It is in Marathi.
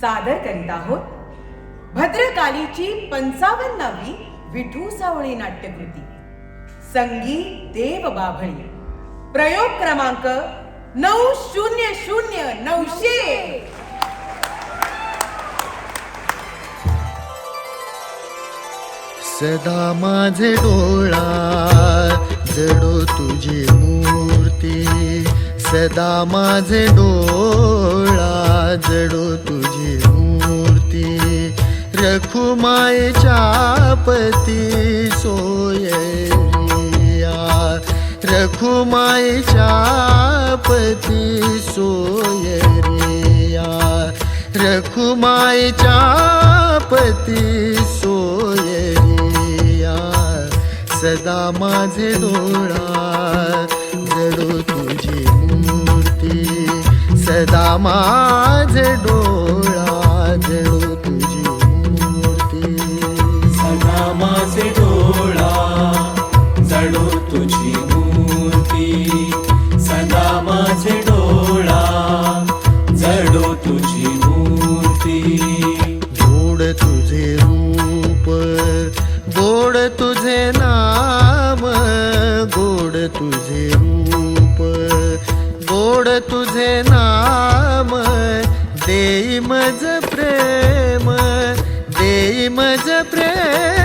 सादर करीत आहोत भद्रकालीची 55वी विठू सावळी नाट्यकृती. संगीत देव बाभळी. प्रयोग क्रमांक 900-900. सदा माझे डोळा जडो तुझी मूर्ती, सदा माझे डोळा जडो तुझी मूर्ती. रखुमाईच्या पती सोयरिया, रखुमाईच्या पती सोयरिया, रखुमाईच्या पती सोयरिया. सदा माझे डोळा जडो तुझी मूर्ती, सदा माझे डोळा जडो तुझी मूर्ती. सदा माझे डोळा जडो तुझी मूर्ती, सदा माझे डोळा जडो तुझी मूर्ती. गोड तुझे रूप, गोड तुझे नाम, गोड तुझे रूप, गोड तुझे नाम. देई मज प्रेम, देई मज प्रेम,